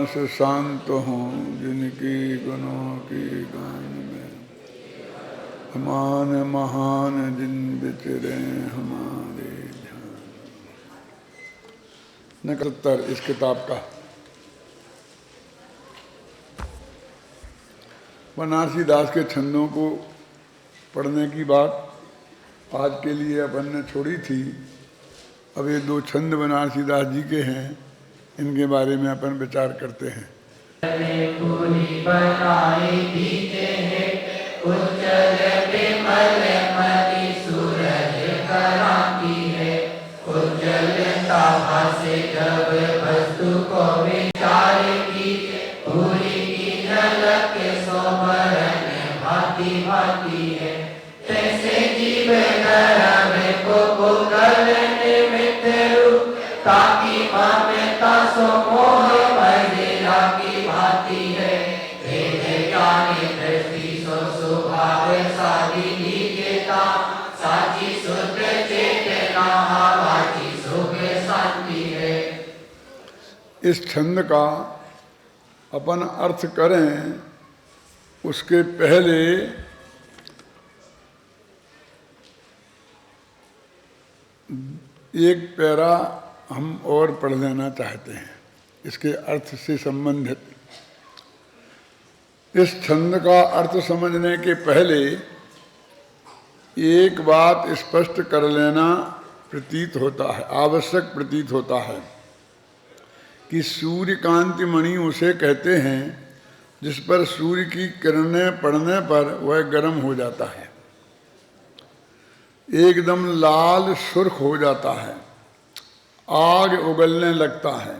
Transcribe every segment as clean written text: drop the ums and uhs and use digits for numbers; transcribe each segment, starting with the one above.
से शांत हों जिनकी गुणों की गान में हमान महान जिन बिचरे हमारे ध्यान। नकत्तर इस किताब का बनारसी दास के छंदों को पढ़ने की बात आज के लिए अपन ने छोड़ी थी। अब ये दो छंद बनारसी दास जी के हैं, इनके बारे में अपन विचार करते हैं। इस छंद का अपन अर्थ करें उसके पहले एक पैरा हम और पढ़ लेना चाहते हैं इसके अर्थ से संबंधित। इस छंद का अर्थ समझने के पहले एक बात स्पष्ट कर लेना प्रतीत होता है, आवश्यक प्रतीत होता है कि सूर्यकांति मणि उसे कहते हैं जिस पर सूर्य की किरणें पड़ने पर वह गर्म हो जाता है, एकदम लाल सुर्ख हो जाता है, आग उगलने लगता है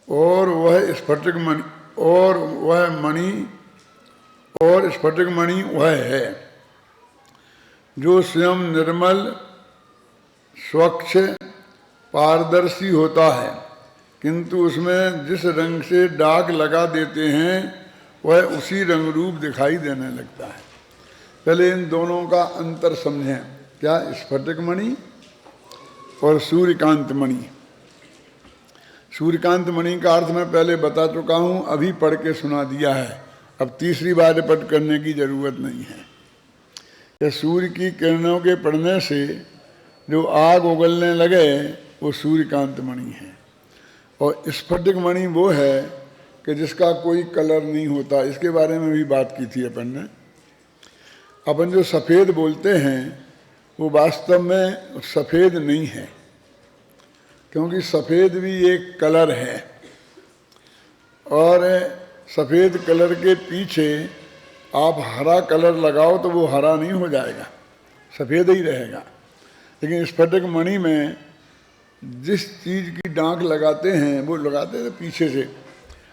और वह स्फटिक मणि और स्फटिक मणि वह है जो स्वयं निर्मल स्वच्छ पारदर्शी होता है, किंतु उसमें जिस रंग से दाग लगा देते हैं वह उसी रंग रूप दिखाई देने लगता है। पहले इन दोनों का अंतर समझें, क्या स्फटिक मणि और सूर्यकांत मणि। सूर्यकांत मणि का अर्थ मैं पहले बता चुका हूँ, अभी पढ़ के सुना दिया है, अब तीसरी बार रिपीट करने की जरूरत नहीं है। कि सूर्य की किरणों के पड़ने से जो आग उगलने लगे वो सूर्यकांत मणि है, और स्फटिक मणि वो है कि जिसका कोई कलर नहीं होता। इसके बारे में भी बात की थी अपन ने। अपन जो सफ़ेद बोलते हैं वो वास्तव में सफ़ेद नहीं है, क्योंकि सफ़ेद भी एक कलर है और सफ़ेद कलर के पीछे आप हरा कलर लगाओ तो वो हरा नहीं हो जाएगा, सफ़ेद ही रहेगा। लेकिन स्फटिक मणि में जिस चीज़ की डांक लगाते हैं वो लगाते थे पीछे से,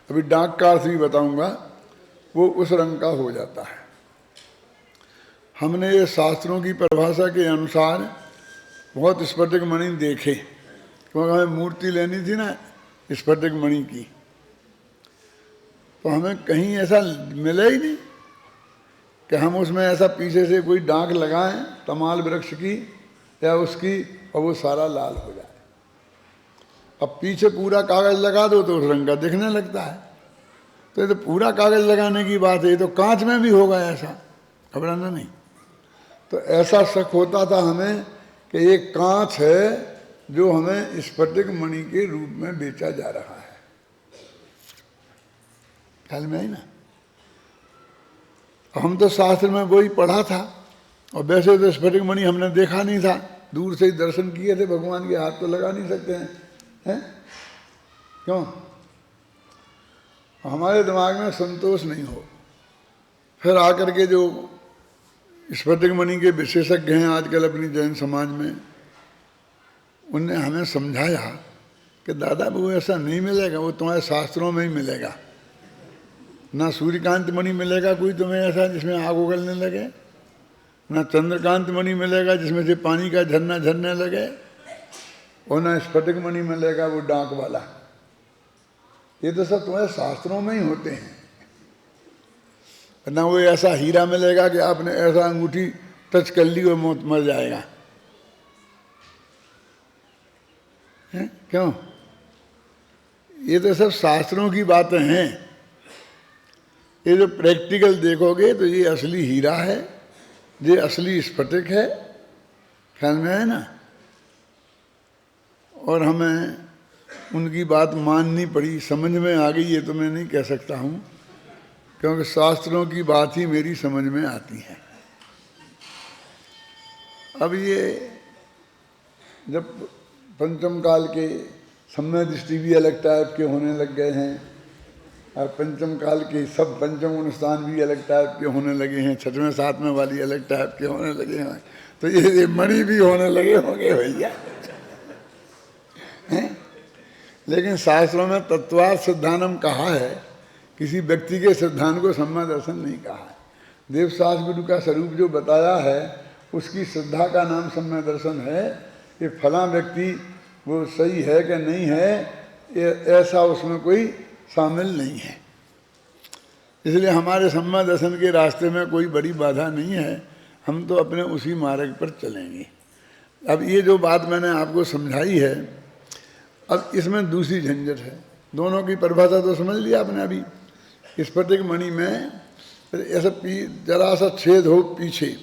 अभी डांक का अर्थ भी बताऊंगा, वो उस रंग का हो जाता है। हमने ये शास्त्रों की परिभाषा के अनुसार बहुत स्फटिक मणि देखे, क्योंकि हमें मूर्ति लेनी थी ना स्फटिक मणि की, तो हमें कहीं ऐसा मिला ही नहीं कि हम उसमें ऐसा पीछे से कोई डांक लगाएं तमाल वृक्ष की या उसकी और वो सारा लाल हो जाए। अब पीछे पूरा कागज लगा दो तो उस रंग का दिखने लगता है। तो ये तो पूरा कागज लगाने की बात है, ये तो कांच में भी होगा ऐसा, घबराना नहीं। तो ऐसा शक होता था हमें कि ये कांच है जो हमें स्फटिक मणि के रूप में बेचा जा रहा है। ख्याल में आई ना? हम तो शास्त्र में वही पढ़ा था, और वैसे तो स्फटिक मणि हमने देखा नहीं था, दूर से ही दर्शन किए थे, भगवान के हाथ तो लगा नहीं सकते हैं, क्यों? हमारे दिमाग में संतोष नहीं हो। फिर आकर के जो स्फटिक मणि के विशेषज्ञ हैं आजकल अपनी जैन समाज में, उनने हमें समझाया कि दादा वो ऐसा नहीं मिलेगा, वो तुम्हारे शास्त्रों में ही मिलेगा। ना सूर्यकांत मणि मिलेगा कोई तुम्हें ऐसा जिसमें आग उगलने लगे, ना चंद्रकांत मणि मिलेगा जिसमें से पानी का झरना झरने लगे, और ना स्फटिक मणि मिलेगा वो डांक वाला। ये तो सब तुम्हारे शास्त्रों में ही होते हैं। ना वो ऐसा हीरा मिलेगा कि आपने ऐसा अंगूठी टच कर ली और मौत मर जाएगा, है? क्यों? ये तो सब शास्त्रों की बातें हैं। ये जो प्रैक्टिकल देखोगे तो ये असली हीरा है, ये असली स्फटिक है, ख्याल में है ना। और हमें उनकी बात माननी पड़ी, समझ में आ गई ये तो मैं नहीं कह सकता हूँ, क्योंकि शास्त्रों की बात ही मेरी समझ में आती है। अब ये जब पंचम काल के सम्यक दृष्टि भी अलग टाइप के होने लग गए हैं, और पंचम काल के सब पंचम गुण स्थान भी अलग टाइप के होने लगे हैं, छठवें सातवें वाली अलग टाइप के होने लगे हैं, तो ये मणि भी होने लगे होंगे भैया। लेकिन शास्त्रों में तत्वार्थ सिद्धांतम कहा है, किसी व्यक्ति के सिद्धांत को सम्यक दर्शन नहीं कहा है। देवशास्त्र गुरु का स्वरूप जो बताया है उसकी श्रद्धा का नाम सम्यक दर्शन है। ये फला व्यक्ति वो सही है कि नहीं है, ऐसा उसमें कोई शामिल नहीं है। इसलिए हमारे सम्यक दर्शन के रास्ते में कोई बड़ी बाधा नहीं है, हम तो अपने उसी मार्ग पर चलेंगे। अब ये जो बात मैंने आपको समझाई है, अब इसमें दूसरी झंझट है। दोनों की परिभाषा तो समझ लिया आपने अभी। स्फटिक मणि में ऐसा जरा सा छेद हो पीछे,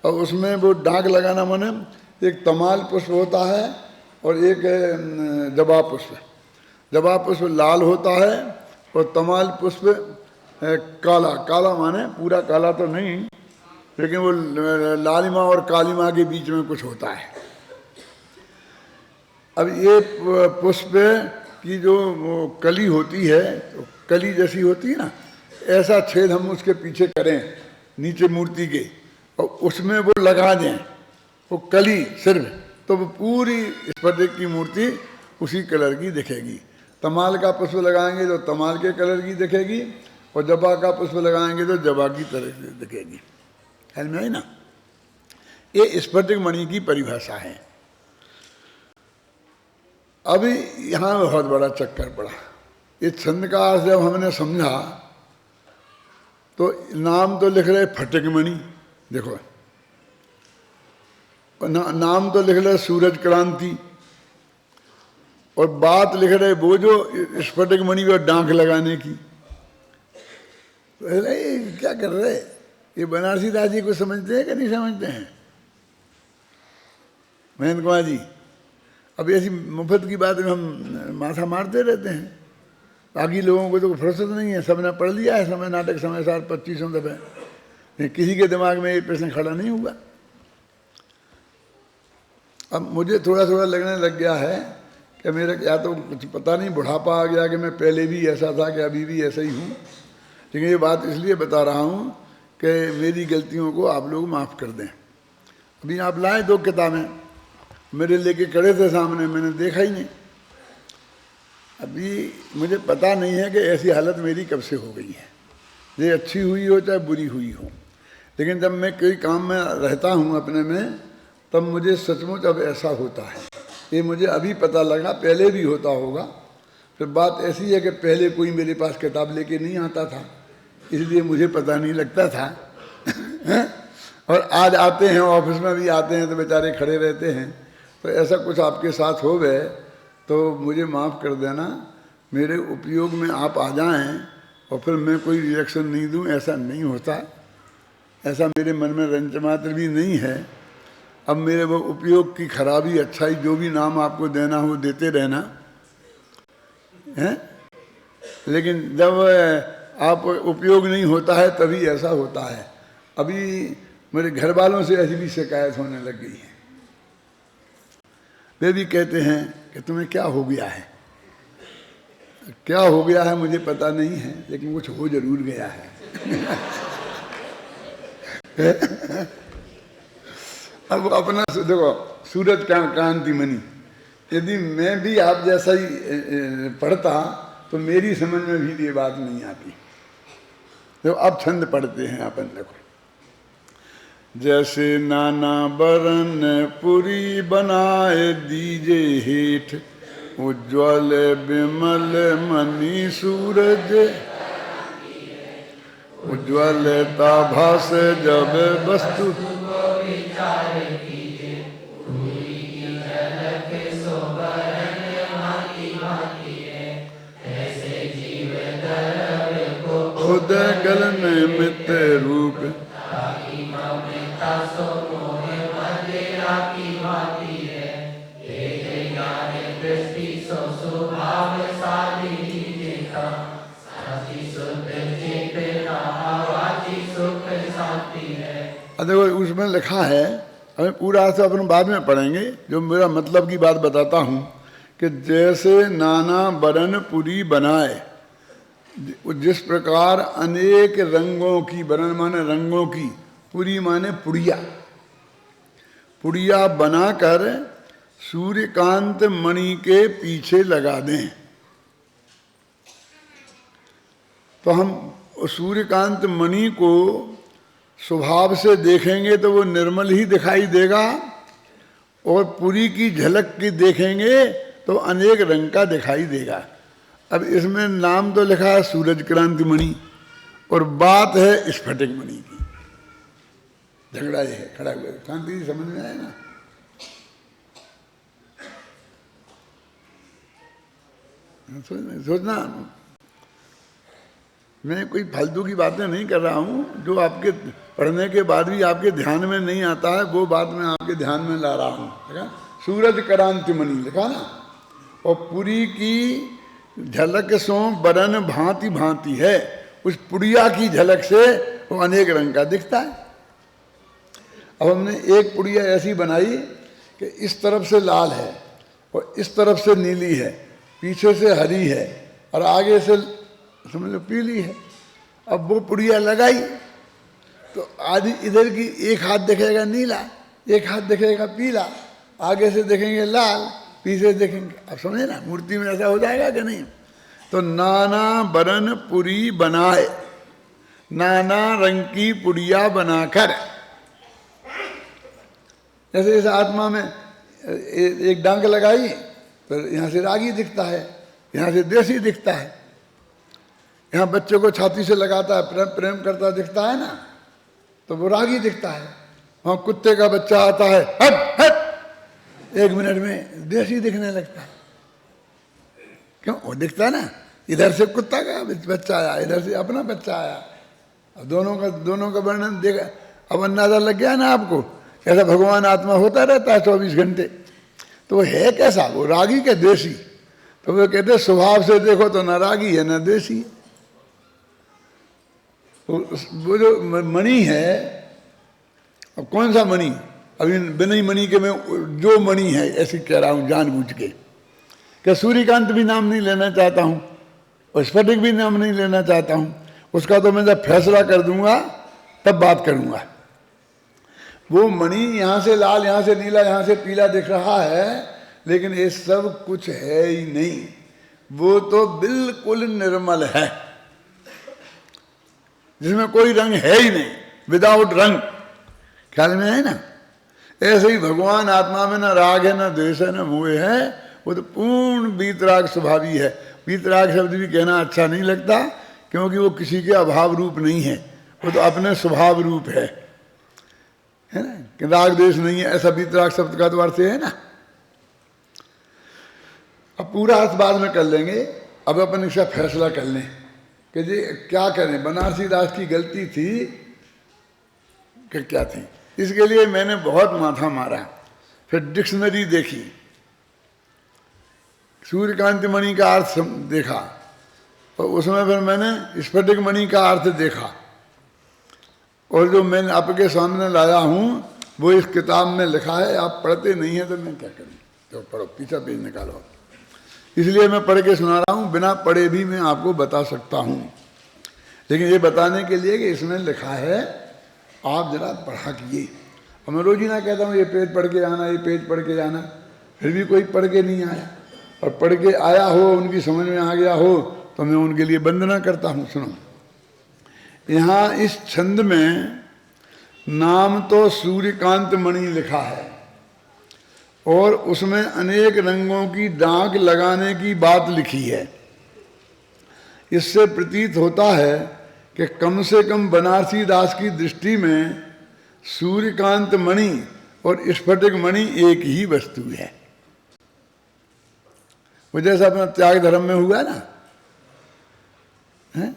और उसमें वो डाक लगाना, माने एक तमाल पुष्प होता है और एक जबा पुष्प। जबा पुष्प लाल होता है और तमाल पुष्प काला। काला माने पूरा काला तो नहीं, लेकिन वो लालिमा और कालिमा के बीच में कुछ होता है। अब ये पुष्प की जो कली होती है, तो कली जैसी होती है ना, ऐसा छेद हम उसके पीछे करें नीचे मूर्ति के, और उसमें वो लगा दें वो कली सिर्फ, तो वो पूरी स्फटिक की मूर्ति उसी कलर की दिखेगी। तमाल का पुष्प लगाएंगे तो तमाल के कलर की दिखेगी, और जबा का पुष्प लगाएंगे तो जबा की तरह से दिखेगी। है ना, ना? ये स्फटिक मणि की परिभाषा है। अभी यहाँ बहुत बड़ा चक्कर पड़ा। इस छंद का अर्थ जब हमने समझा तो नाम तो लिख रहे फटिक मणि, देखो नाम तो लिख रहे सूरज क्रांति, और बात लिख रहे वो जो स्फटिक मणि पर डांक लगाने की। तो क्या कर रहे, ये बनारसी दास जी को समझते हैं कि नहीं समझते हैं महेंद्र कुमार जी? अब ऐसी मुफ्त की बात में हम माथा मारते रहते हैं, बाकी लोगों को तो फुर्सत नहीं है, सबने पढ़ लिया है समय नाटक समय सार 2500 दफे, किसी के दिमाग में ये प्रश्न खड़ा नहीं हुआ। अब मुझे थोड़ा थोड़ा लगने लग गया है कि मेरा या तो कुछ पता नहीं बुढ़ापा आ गया कि मैं पहले भी ऐसा था कि अभी भी ऐसा ही हूँ, लेकिन ये बात इसलिए बता रहा हूँ कि मेरी गलतियों को आप लोग माफ़ कर दें। अभी आप लाए 2 किताबें, मेरे लेके खड़े थे सामने, मैंने देखा ही नहीं। अभी मुझे पता नहीं है कि ऐसी हालत मेरी कब से हो गई है, ये अच्छी हुई हो चाहे बुरी हुई हो, लेकिन जब मैं कोई काम में रहता हूँ अपने में, तब मुझे सचमुच अब ऐसा होता है। ये मुझे अभी पता लगा, पहले भी होता होगा। फिर बात ऐसी है कि पहले कोई मेरे पास किताब लेके नहीं आता था, इसलिए मुझे पता नहीं लगता था। और आज आते हैं, ऑफिस में भी आते हैं तो बेचारे खड़े रहते हैं। तो ऐसा कुछ आपके साथ हो गए तो मुझे माफ़ कर देना, मेरे उपयोग में आप आ जाएं और फिर मैं कोई रिएक्शन नहीं दूं, ऐसा नहीं होता। ऐसा मेरे मन में रंच मात्र भी नहीं है। अब मेरे वो उपयोग की खराबी अच्छाई जो भी नाम आपको देना हो देते रहना है, लेकिन जब आप उपयोग नहीं होता है तभी ऐसा होता है। अभी मेरे घर वालों से ऐसी भी शिकायत होने लग गई है, वे भी कहते हैं कि तुम्हें क्या हो गया है। क्या हो गया है मुझे पता नहीं है, लेकिन कुछ हो जरूर गया है। अब अपना देखो सूरज क्रांति मणि, यदि मैं भी आप जैसा ही पढ़ता तो मेरी समझ में भी ये बात नहीं आती। देखो अब छंद पढ़ते हैं अपन, देखो जैसे नाना बरन पुरी बनाए दीजे हेठ, उज्ज्वल विमल मणि सूरज, उज्ज्वलता भास जब वस्तु, उदय गल निमित्त रूप। देखो उसमें लिखा है, हमें पूरा अर्थ अपन बाद में पढ़ेंगे, जो मेरा मतलब की बात बताता हूँ कि जैसे नाना बरन पुरी बनाए, जिस प्रकार अनेक रंगों की, बरन माने रंगों की, पुरी माने पुड़िया, पुड़िया बनाकर सूर्यकांत मणि के पीछे लगा दें। तो हम सूर्यकांत मणि को स्वभाव से देखेंगे तो वो निर्मल ही दिखाई देगा, और पुरी की झलक की देखेंगे तो अनेक रंग का दिखाई देगा। अब इसमें नाम तो लिखा है सूरज क्रांति मणि, और बात है स्फटिक मणि की। झगड़ा ये है खड़ा हुआ। शांति जी समझ में आए ना? सोचना, मैं कोई फालतू की बातें नहीं कर रहा हूँ, जो आपके पढ़ने के बाद भी आपके ध्यान में नहीं आता है वो बात मैं आपके ध्यान में ला रहा हूँ। देखा सूरज क्रांति मणि लिखा ना, और पुरी की झलक सो बरन भांति भांति है, उस पुड़िया की झलक से वो अनेक रंग का दिखता है। अब हमने एक पुड़िया ऐसी बनाई कि इस तरफ से लाल है और इस तरफ से नीली है, पीछे से हरी है और आगे से समझ लो पीली है। अब वो पुड़िया लगाई तो आदि इधर की एक हाथ दिखेगा नीला, एक हाथ दिखेगा पीला, आगे से देखेंगे लाल, पीछे देखेंगे। अब समझे ना, मूर्ति में ऐसा हो जाएगा कि नहीं? तो नाना बरन पुरी बनाए, नाना रंग की पुड़िया बनाकर, जैसे इस आत्मा में एक डांग लगाई तो यहाँ से रागी दिखता है, यहाँ से देसी दिखता है। यहाँ बच्चे को छाती से लगाता है, प्रेम प्रेम करता दिखता है ना, तो वो रागी दिखता है। वहाँ कुत्ते का बच्चा आता है, हट हट, 1 मिनट में देसी दिखने लगता है। क्यों? वो दिखता है ना, इधर से कुत्ता का बच्चा आया, इधर से अपना बच्चा आया। अब दोनों का वर्णन देखा, अब अंदाजा लग गया ना आपको, ऐसा भगवान आत्मा होता रहता है 24 घंटे। तो वो है कैसा? वो रागी के देसी। तो वो कहते स्वभाव से देखो तो न रागी है न देसी है। वो जो मणि है, अब कौन सा मणि? अभी बिना मणि के मैं जो मणि है ऐसे कह रहा हूँ जानबूझ के, क्या सूर्यकांत भी नाम नहीं लेना चाहता हूँ और स्फटिक भी नाम नहीं लेना चाहता हूँ। उसका तो मैं जब फैसला कर दूंगा तब बात करूंगा। वो मणि यहाँ से लाल, यहाँ से नीला, यहाँ से पीला दिख रहा है, लेकिन ये सब कुछ है ही नहीं। वो तो बिल्कुल निर्मल है, जिसमें कोई रंग है ही नहीं, विदाउट रंग। ख्याल में है ना? ऐसे ही भगवान आत्मा में न राग है, न द्वेष है, न मोह है। वो तो पूर्ण वीतराग स्वभावी है। वीतराग शब्द भी कहना अच्छा नहीं लगता, क्योंकि वो किसी के अभाव रूप नहीं है, वो तो अपने स्वभाव रूप है ना? कि राग द्वेष नहीं है, ऐसा वीतराग शब्द का तो अर्थ है ना। अब पूरा अर्थ बाद में कर लेंगे, अब अपन इसका फैसला कर लें कि जी क्या करें। बनारसी दास की गलती थी कि क्या थी, इसके लिए मैंने बहुत माथा मारा, फिर डिक्शनरी देखी, सूर्यकांत मणि का अर्थ देखा, और उसमें फिर मैंने स्फटिक मणि का अर्थ देखा, और जो मैं आपके सामने लाया हूँ वो इस किताब में लिखा है। आप पढ़ते नहीं हैं तो मैं क्या करूँ? तो पढ़ो, पीछा पेज निकालो। इसलिए मैं पढ़ के सुना रहा हूँ, बिना पढ़े भी मैं आपको बता सकता हूँ, लेकिन ये बताने के लिए कि इसमें लिखा है, आप जरा पढ़ा कीजिए। और मैं रोज ही ना कहता हूँ ये पेज पढ़ के आना, ये पेज पढ़ के जाना, फिर भी कोई पढ़ के नहीं आया, और पढ़ के आया हो, उनकी समझ में आ गया हो, तो मैं उनके लिए वंदना करता हूँ। सुनो, यहाँ इस छंद में नाम तो सूर्यकांत मणि लिखा है, और उसमें अनेक रंगों की दाग लगाने की बात लिखी है। इससे प्रतीत होता है कि कम से कम बनारसी दास की दृष्टि में सूर्यकांत मणि और स्फटिक मणि एक ही वस्तु है। वो जैसा अपना त्याग धर्म में हुआ ना, है?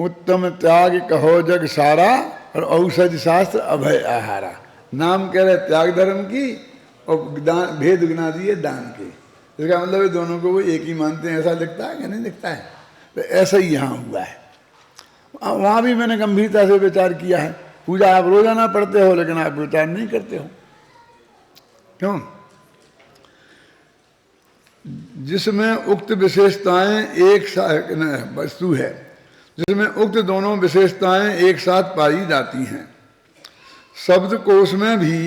उत्तम त्याग कहो जग सारा और औषधि शास्त्र अभय आहारा। नाम कह रहे त्याग धर्म की और दान भेद गिना दिए दान के। इसका मतलब दोनों को वो एक ही मानते हैं, ऐसा दिखता है कि नहीं दिखता है? तो ऐसा ही यहाँ हुआ है। वहाँ भी मैंने गंभीरता से विचार किया है। पूजा आप रोजाना पढ़ते हो लेकिन आप विचार नहीं करते हो, क्यों? जिसमें उक्त विशेषताएं एक साथ वस्तु है, जिसमें उक्त दोनों विशेषताएं एक साथ पाई जाती हैं। शब्द कोश में भी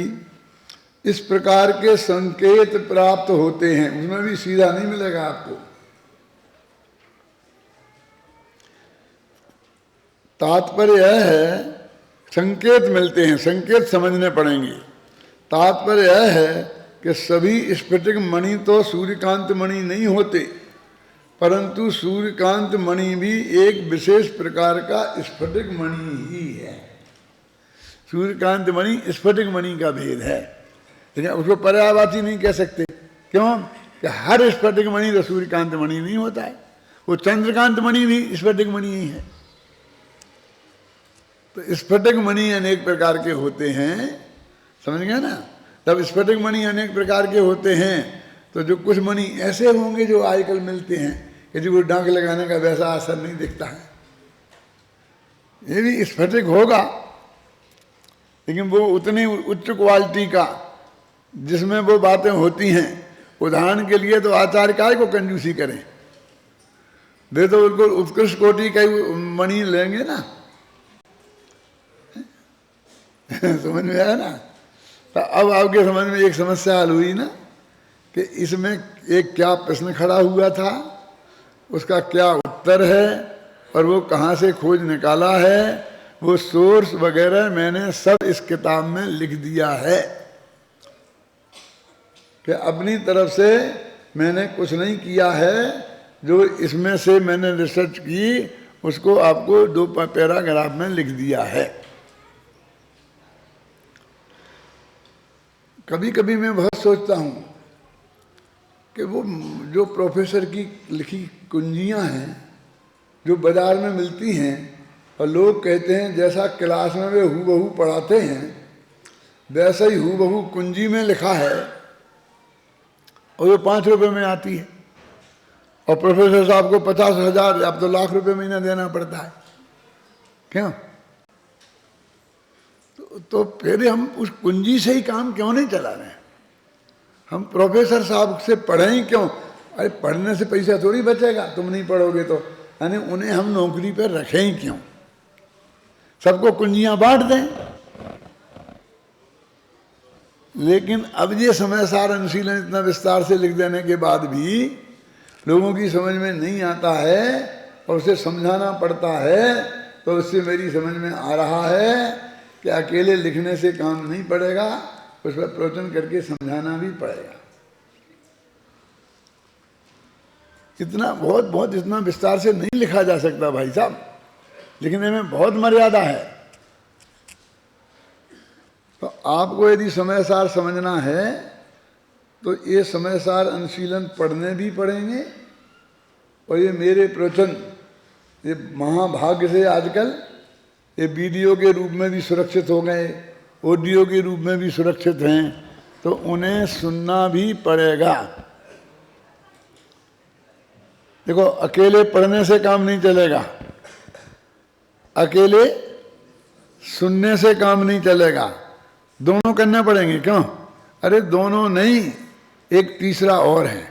इस प्रकार के संकेत प्राप्त होते हैं, उसमें भी सीधा नहीं मिलेगा आपको। तात्पर्य यह है, संकेत मिलते हैं, संकेत समझने पड़ेंगे। तात्पर्य यह है कि सभी स्फटिक मणि तो सूर्यकांत मणि नहीं होते, परंतु सूर्यकांत मणि भी एक विशेष प्रकार का स्फटिक मणि ही है। सूर्यकांत मणि स्फटिक मणि का भेद है, लेकिन उसको पर्यायवाची नहीं कह सकते। क्यों? कि हर स्फटिक मणि तो सूर्यकांत मणि नहीं होता है। वो चंद्रकांत मणि भी स्फटिक मणि ही है। तो स्फटिक मणि अनेक प्रकार के होते हैं, समझ गए ना? तब स्फटिक मणि अनेक प्रकार के होते हैं, तो जो कुछ मणि ऐसे होंगे जो आजकल मिलते हैं कि जो डांक लगाने का वैसा असर नहीं दिखता है, ये भी स्फटिक होगा, लेकिन वो उतनी उच्च क्वालिटी का जिसमें वो बातें होती हैं। उदाहरण के लिए तो आचार्य काय को कंजूसी करें, वे तो बिल्कुल उत्कृष्ट कोटि का मणि लेंगे ना। समझ में आया ना? तो अब आपके समझ में एक समस्या हल हुई ना कि इसमें एक क्या प्रश्न खड़ा हुआ था, उसका क्या उत्तर है, और वो कहाँ से खोज निकाला है, वो सोर्स वगैरह मैंने सब इस किताब में लिख दिया है। कि अपनी तरफ से मैंने कुछ नहीं किया है, जो इसमें से मैंने रिसर्च की उसको आपको 2 पैराग्राफ में लिख दिया है। कभी कभी मैं बहुत सोचता हूँ कि वो जो प्रोफेसर की लिखी कुंजियाँ हैं जो बाजार में मिलती हैं, और लोग कहते हैं जैसा क्लास में वे हूबहू पढ़ाते हैं वैसा ही हूबहू कुंजी में लिखा है, और वो 5 रुपये में आती है, और प्रोफेसर साहब को 50,000 अब तो लाख रुपए महीना देना पड़ता है। क्यों? तो फिर हम उस कुंजी से ही काम क्यों नहीं चला रहे हैं? हम प्रोफेसर साहब से पढ़ें ही क्यों? अरे पढ़ने से पैसा थोड़ी बचेगा, तुम नहीं पढ़ोगे तो। यानी उन्हें हम नौकरी पर रखें ही क्यों? सबको कुंजियां बांट दें। लेकिन अब ये समय सार अनुशीलन इतना विस्तार से लिख देने के बाद भी लोगों की समझ में नहीं आता है और उसे समझाना पड़ता है, तो उससे मेरी समझ में आ रहा है कि अकेले लिखने से काम नहीं पड़ेगा, उस पर प्रवचन करके समझाना भी पड़ेगा। इतना बहुत इतना विस्तार से नहीं लिखा जा सकता भाई साहब, लिखने में बहुत मर्यादा है। तो आपको यदि समय सार समझना है तो ये समय सार अनुशीलन पढ़ने भी पड़ेंगे, और ये मेरे प्रवचन ये महाभाग्य से आजकल ये वीडियो के रूप में भी सुरक्षित हो गए, ऑडियो के रूप में भी सुरक्षित हैं, तो उन्हें सुनना भी पड़ेगा। देखो अकेले पढ़ने से काम नहीं चलेगा, अकेले सुनने से काम नहीं चलेगा, दोनों करने पड़ेंगे। क्यों? अरे दोनों नहीं, एक तीसरा और है।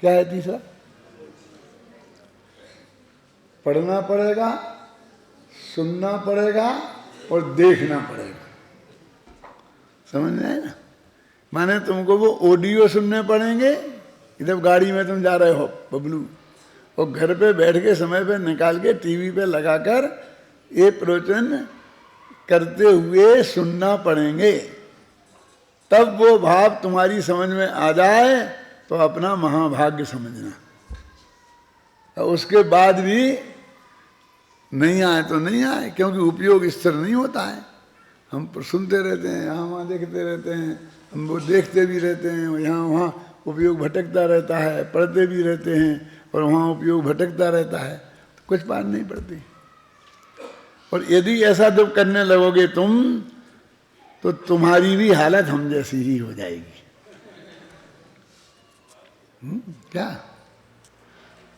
क्या है तीसरा? पढ़ना पड़ेगा, सुनना पड़ेगा और देखना पड़ेगा। समझ में आए ना? माने तुमको वो ऑडियो सुनने पड़ेंगे, जब गाड़ी में तुम जा रहे हो बबलू, और घर पे बैठ के समय पे निकाल के टीवी पे लगाकर ये प्रवचन करते हुए सुनना पड़ेंगे, तब वो भाव तुम्हारी समझ में आ जाए तो अपना महाभाग्य समझना। और उसके बाद भी नहीं आए तो नहीं आए, क्योंकि उपयोग स्थिर नहीं होता है। हम सुनते रहते हैं, यहाँ वहाँ देखते रहते हैं, हम वो देखते भी रहते हैं, यहाँ वहाँ उपयोग भटकता रहता है, पढ़ते भी रहते हैं और वहाँ उपयोग भटकता रहता है। कुछ पार नहीं पड़ती। और यदि ऐसा जब करने लगोगे तुम, तो तुम्हारी भी हालत हम जैसी ही हो जाएगी। क्या?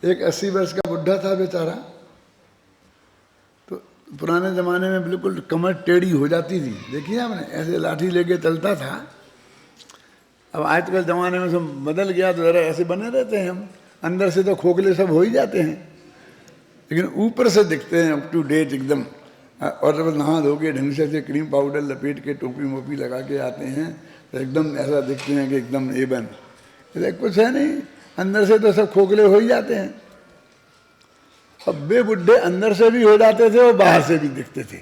एक 80 वर्ष का बुढ़ा था बेचारा, तो पुराने जमाने में बिल्कुल कमर टेढ़ी हो जाती थी, देखिए आपने, ऐसे लाठी लेके चलता था। अब आजकल जमाने में सब बदल गया, तो जरा ऐसे बने रहते हैं हम, अंदर से तो खोखले सब हो ही जाते हैं, लेकिन ऊपर से दिखते हैं अप टू डेट एकदम। और जब नहा धो के ढंग से क्रीम पाउडर लपेट के टोपी मोपी लगा के आते हैं तो एकदम ऐसा दिखते हैं कि एकदम एबन। ऐसा कुछ है नहीं, अंदर से तो सब खोखले हो ही जाते हैं। अब वे बुढ़े अंदर से भी हो जाते थे और बाहर से भी दिखते थे,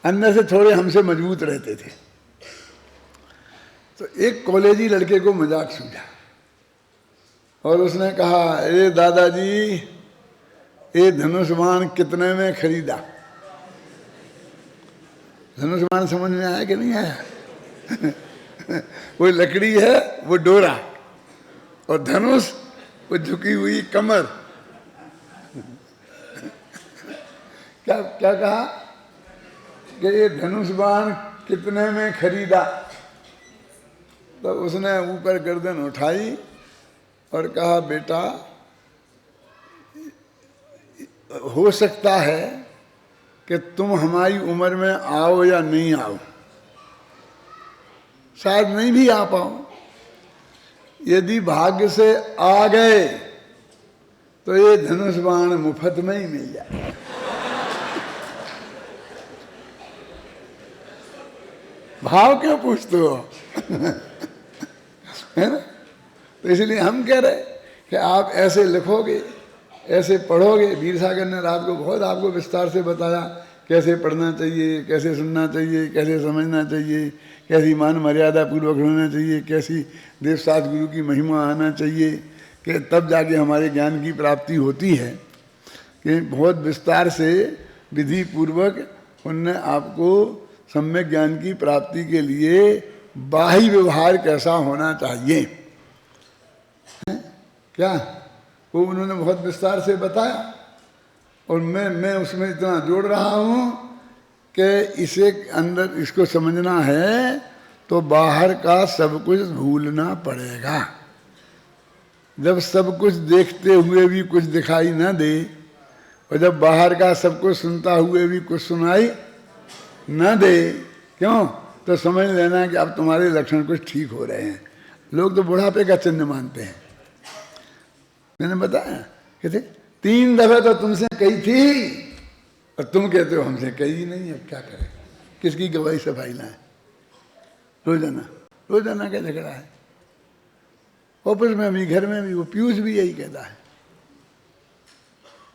अंदर से थोड़े हमसे मजबूत रहते थे। तो एक कॉलेजी लड़के को मजाक सूझा और उसने कहा, अरे दादाजी, ये धनुष बाण कितने में खरीदा? धनुष बाण समझ में आया कि नहीं आया? वो लकड़ी है, वो डोरा, और धनुष वो झुकी हुई कमर। क्या क्या कहा कि ये धनुष बाण कितने में खरीदा? तो उसने ऊपर गर्दन उठाई और कहा, बेटा, हो सकता है कि तुम हमारी उम्र में आओ या नहीं आओ, शायद नहीं भी आ पाओ। यदि भाग्य से आ गए तो ये धनुष बाण मुफ्त में ही मिल जाए। भाव क्यों पूछते हो? है ना? तो इसलिए हम कह रहे कि आप ऐसे लिखोगे, ऐसे पढ़ोगे। वीर सागर ने रात को बहुत आपको विस्तार से बताया कैसे पढ़ना चाहिए, कैसे सुनना चाहिए, कैसे समझना चाहिए, कैसी मान मर्यादा पूर्वक होना चाहिए, कैसी देवशास्त्र गुरु की महिमा आना चाहिए, कि तब जाके हमारे ज्ञान की प्राप्ति होती है। कि बहुत विस्तार से विधि पूर्वक उनने आपको सम्यक ज्ञान की प्राप्ति के लिए बाह्य व्यवहार कैसा होना चाहिए, क्या वो उन्होंने बहुत विस्तार से बताया। और मैं उसमें इतना जोड़ रहा हूँ कि इसे अंदर इसको समझना है तो बाहर का सब कुछ भूलना पड़ेगा। जब सब कुछ देखते हुए भी कुछ दिखाई न दे, और जब बाहर का सब कुछ सुनता हुए भी कुछ सुनाई न दे, क्यों? तो समझ लेना कि अब तुम्हारे लक्षण कुछ ठीक हो रहे हैं। लोग तो बुढ़ापे का चिन्ह मानते हैं। मैंने बताया कहते 3 दफे तो तुमसे कही थी और तुम कहते हो हमसे कही नहीं। अब क्या करें, किसकी गवाही सफाई लाए? रोजाना रोजाना का झगड़ा है, ऑफिस में भी, घर में भी। वो पीयूष भी यही कहता है,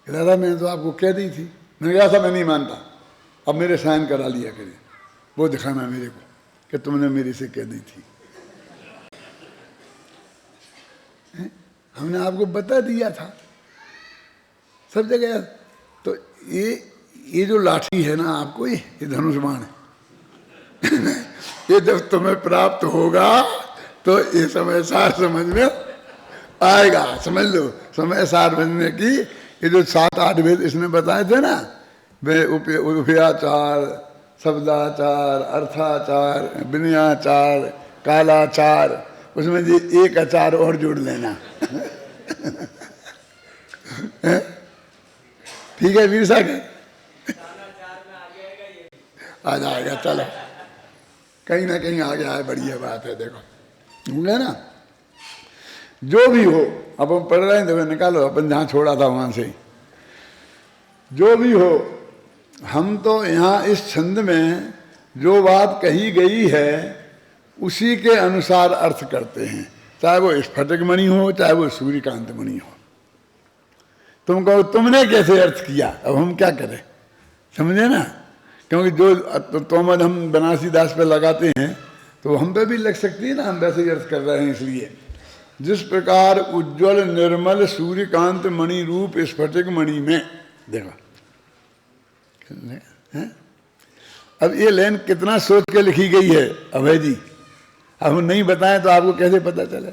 दादा मैंने तो आपको कह दी थी। मैंने कहा था मैं नहीं मानता, अब मेरे साइन करा लिया करिए, वो दिखाना मेरे को कि तुमने मेरे से कह दी थी। हमने आपको बता दिया था सब जगह। तो ये जो लाठी है ना आपको, ये धनुष बाण है। ये जब तुम्हें प्राप्त होगा तो ये समय सार समझ में आएगा। समझ लो, समय सार समझने की ये जो 7-8 वेद इसने बताए थे ना, वे उभयाचार, शब्दाचार, अर्थाचार, विनयाचार, कालाचार, उसमें ये एक आचार और जोड़ लेना। ठीक है वीर साहब, आ जाएगा। चलो कहीं ना कहीं आ गया है, बढ़िया बात है। देखो होंगे ना, जो भी हो, अब हम पढ़ रहे हैं तो निकालो अपन जहाँ छोड़ा था वहाँ से। जो भी हो, हम तो यहाँ इस छंद में जो बात कही गई है उसी के अनुसार अर्थ करते हैं, चाहे वो स्फटिक मणि हो, चाहे वो सूर्यकांत मणि हो। तुम कहो तुमने कैसे अर्थ किया, अब हम क्या करें, समझे ना? क्योंकि जो तोमर हम बनारसी दास पे लगाते हैं तो हम पे भी लग सकती है ना, हम वैसे ही अर्थ कर रहे हैं। इसलिए जिस प्रकार उज्ज्वल निर्मल सूर्यकांत मणि रूप स्फटिक मणि में, देखो है? अब ये लाइन कितना सोच के लिखी गई है अभय जी, अब हम नहीं बताएं तो आपको कैसे पता चले?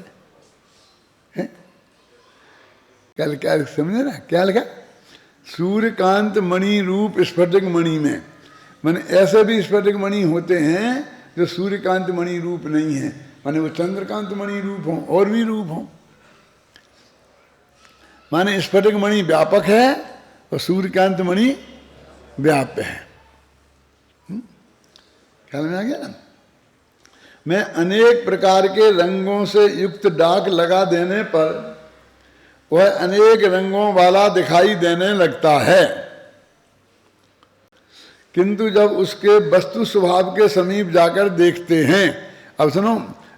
कल क्या समझे ना, क्या लिखा? सूर्यकांत मणि रूप स्फटिक मणि में, माने ऐसे भी स्फटिक मणि होते हैं जो सूर्यकांत मणि रूप नहीं है, माने वो चंद्रकांत मणि रूप हो और भी रूप हो। माने स्फटिक मणि व्यापक है और सूर्यकांत मणि व्याप्य है। ख्याल में आ गया ना। मैं अनेक प्रकार के रंगों से युक्त डाक लगा देने पर वह अनेक रंगों वाला दिखाई देने लगता है, किंतु जब उसके वस्तु स्वभाव के समीप जाकर देखते हैं, अब सुनो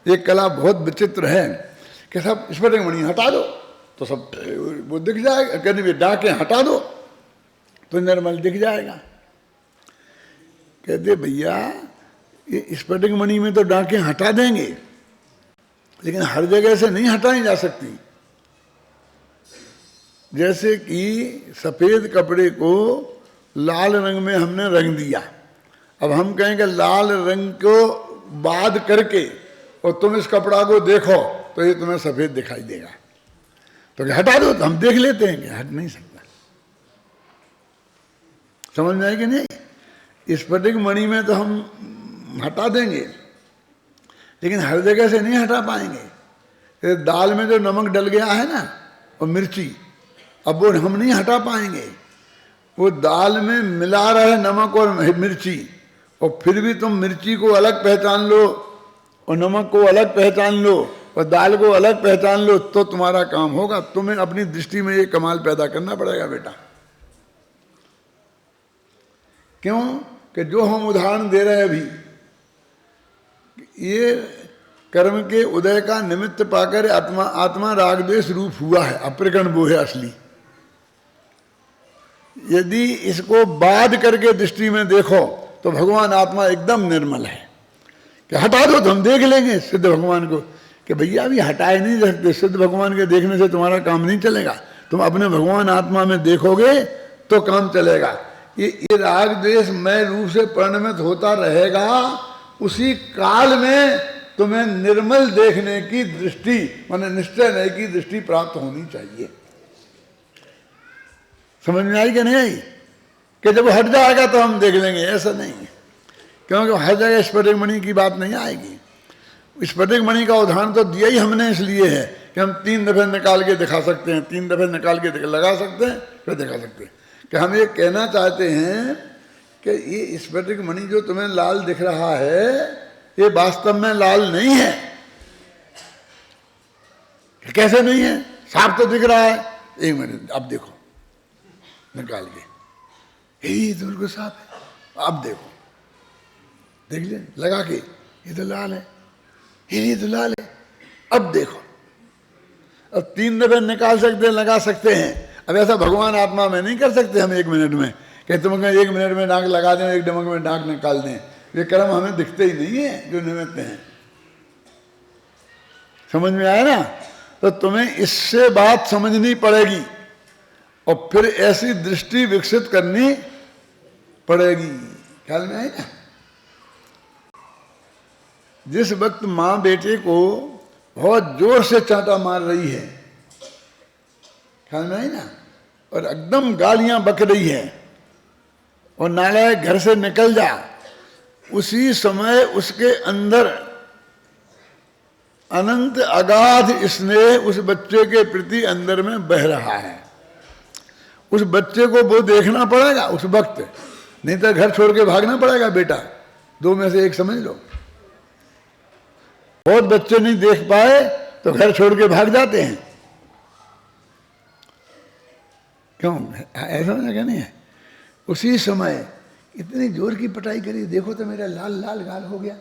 एक कला बहुत विचित्र है कि सब स्फटिक मणि हटा दो तो सब वो दिख जाएगा, कहने डाकें हटा दो तो निर्मल दिख जाएगा। कहते भैया ये स्फटिक मणि में तो डाकें हटा देंगे, लेकिन हर जगह से नहीं हटाई जा सकती। जैसे कि सफेद कपड़े को लाल रंग में हमने रंग दिया, अब हम कहेंगे लाल रंग को बाद करके और तुम इस कपड़ा को देखो तो ये तुम्हें सफेद दिखाई देगा, तो क्या हटा दो, तो हम देख लेते हैं कि हट नहीं सकता। समझ में आए कि नहीं। स्फटिक मणि में तो हम हटा देंगे, लेकिन हर जगह से नहीं हटा पाएंगे। दाल में जो नमक डल गया है ना और मिर्ची, अब वो हम नहीं हटा पाएंगे। वो दाल में मिला रहे नमक और मिर्ची, और फिर भी तुम मिर्ची को अलग पहचान लो और नमक को अलग पहचान लो और दाल को अलग पहचान लो तो तुम्हारा काम होगा। तुम्हें अपनी दृष्टि में ये कमाल पैदा करना पड़ेगा बेटा। क्यों कि जो हम उदाहरण दे रहे हैं अभी, ये कर्म के उदय का निमित्त पाकर आत्मा राग द्वेष रूप हुआ है, अप्रकरण वो है असली। यदि इसको बाध करके दृष्टि में देखो तो भगवान आत्मा एकदम निर्मल है कि हटा दो तो हम देख लेंगे सिद्ध भगवान को, कि भैया अभी हटाए नहीं सकते, सिद्ध भगवान के देखने से तुम्हारा काम नहीं चलेगा, तुम अपने भगवान आत्मा में देखोगे तो काम चलेगा। ये राग द्वेष मय रूप से परिणमित होता रहेगा, उसी काल में तुम्हें निर्मल देखने की दृष्टि, माने निश्चय नहीं की दृष्टि प्राप्त होनी चाहिए। समझ में आई कि नहीं आई? कि जब हट जाएगा तो हम देख लेंगे, ऐसा नहीं, क्योंकि हर जगह स्फटिक मणि की बात नहीं आएगी। स्फटिक मणि का उदाहरण तो दिया ही हमने इसलिए है कि हम 3 दफे निकाल के दिखा सकते हैं, 3 दफे निकाल के लगा सकते हैं, फिर दिखा सकते हैं। कि हम ये कहना चाहते हैं कि ये स्फटिक मणि जो तुम्हें लाल दिख रहा है ये वास्तव में लाल नहीं है। कैसे नहीं है? साफ तो दिख रहा है। 1 मिनट अब देखो निकाल के, यही बिल्कुल साफ है। अब देखो, देख ले लगा के, ये तो लाल है, ये तो लाल है। अब देखो, अब 3 दफे निकाल सकते हैं, लगा सकते हैं। अब ऐसा भगवान आत्मा में नहीं कर सकते हम 1 मिनट में, कि तुम 1 मिनट में नाक लगा दें, 1 डमक में नाक निकाल दें। ये कर्म हमें दिखते ही नहीं है जो निमित्त हैं। समझ में आया ना? तो तुम्हें इससे बात समझनी पड़ेगी और फिर ऐसी दृष्टि विकसित करनी पड़ेगी। ख्याल में आई ना? जिस वक्त माँ बेटे को बहुत जोर से चांटा मार रही है, ख्याल में आई ना, और एकदम गालियां बक रही है और नालायक घर से निकल जा, उसी समय उसके अंदर अनंत अगाध स्नेह उस बच्चे के प्रति अंदर में बह रहा है। उस बच्चे को वो देखना पड़ेगा उस वक्त, नहीं तो घर छोड़ के भागना पड़ेगा बेटा। 2 में से 1 समझ लो। बहुत बच्चे नहीं देख पाए तो घर छोड़ के भाग जाते हैं। क्यों? ऐसा क्या नहीं है? उसी समय इतनी जोर की पिटाई करी, देखो तो मेरा लाल लाल गाल हो गया।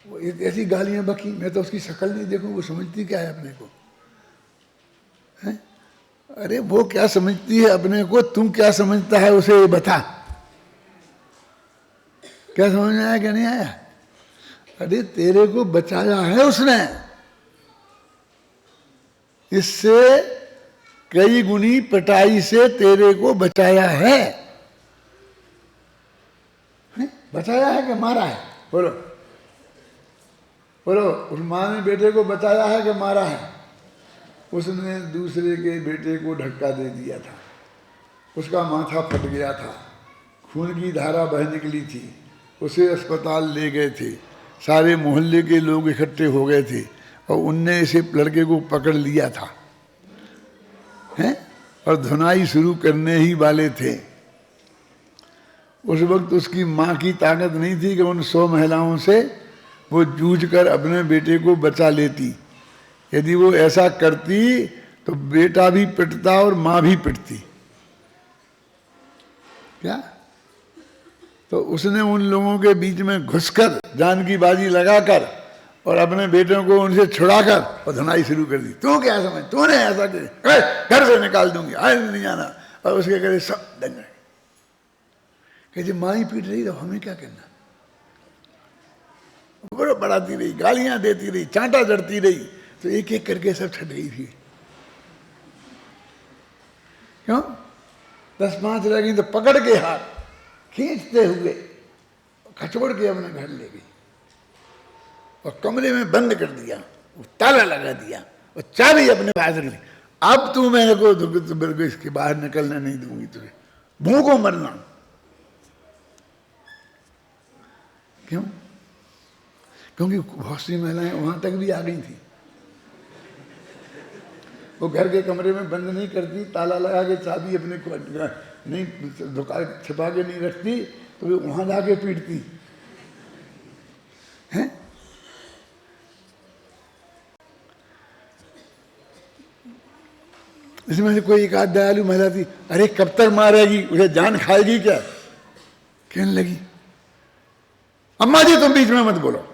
वो ऐसी गालियां बकी, मैं तो उसकी शक्ल नहीं देखूं, वो समझती क्या है अपने को? है? अरे वो क्या समझती है अपने को, तुम क्या समझता है उसे ये बता। क्या समझ में आया क्या नहीं आया? अरे तेरे को बचाया है उसने, इससे कई गुनी पिटाई से तेरे को बचाया है। बचाया है कि मारा है? बोलो बोलो। उस माँ ने बेटे को बचाया है कि मारा है? उसने दूसरे के बेटे को धक्का दे दिया था। उसका माथा फट गया था, खून की धारा बह निकली थी, उसे अस्पताल ले गए थे, सारे मोहल्ले के लोग इकट्ठे हो गए थे और उनने इसे लड़के को पकड़ लिया था हैं और धुनाई शुरू करने ही वाले थे। उस वक्त उसकी माँ की ताकत नहीं थी कि उन 100 महिलाओं से वो जूझ कर अपने बेटे को बचा लेती। यदि वो ऐसा करती तो बेटा भी पिटता और माँ भी पिटती। क्या? तो उसने उन लोगों के बीच में घुसकर जान की बाजी लगाकर और अपने बेटों को उनसे छुड़ाकर और धुनाई शुरू कर दी। तू क्या समझ, तूने ऐसा किया, घर से निकाल दूंगी, आज नहीं आना। और उसके करे सब दंग रहे कि जब माँ ही पीट रही तो हमें क्या करना। बड़ा बढ़ाती रही, गालियां देती रही, चांटा जड़ती रही, तो एक एक करके सब छट गई थी। क्यों? 10-5 रह गई तो पकड़ के हाथ खींचते हुए खचोड़ के अपने घर ले गई और कमरे में बंद कर दिया, ताला लगा दिया और चाबी अपने पास रख ली। अब तू मेरे को इसके बाहर निकलने नहीं दूंगी, तुझे भूखों मरना। क्यों? क्योंकि बहुत सी महिलाएं वहां तक भी आ गई थी। वो घर के कमरे में बंद नहीं करती, ताला लगा के चाबी अपने नहीं दुकान छिपा के नहीं रखती, तो वो वहां जाके पीटती हैं। इसमें से कोई एक आध दयालु महिला थी, अरे कब तक मारेगी, उसे जान खाएगी क्या? कहने लगी, अम्मा जी तुम बीच में मत बोलो,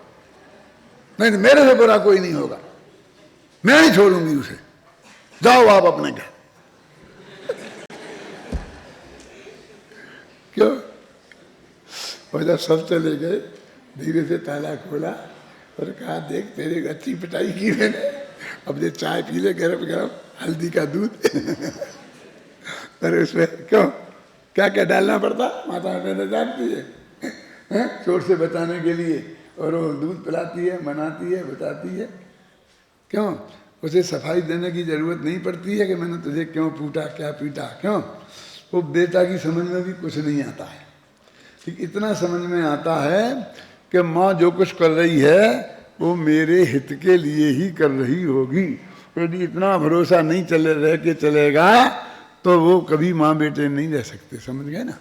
नहीं मेरे से बुरा कोई नहीं होगा, मैं नहीं छोड़ूंगी उसे, जाओ आप अपने घर। क्यों? और जब सब चले गए, धीरे से ताला खोला और कहा, देख तेरे अच्छी पिटाई की मैंने, अब ये चाय पी ले गरम गरम, हल्दी का दूध। अरे उसमें क्यों क्या क्या डालना पड़ता, माता मैंने जानती है चोट से बचाने के लिए, और वो दूध पिलाती है, मनाती है, बताती है। क्यों? उसे सफाई देने की जरूरत नहीं पड़ती है कि मैंने तुझे क्यों पीटा, क्या पीटा। क्यों? वो बेटा की समझ में भी कुछ नहीं आता है, इतना समझ में आता है कि माँ जो कुछ कर रही है वो मेरे हित के लिए ही कर रही होगी। यदि इतना भरोसा नहीं रह के चलेगा तो वो कभी माँ बेटे नहीं रह सकते। समझ गए ना?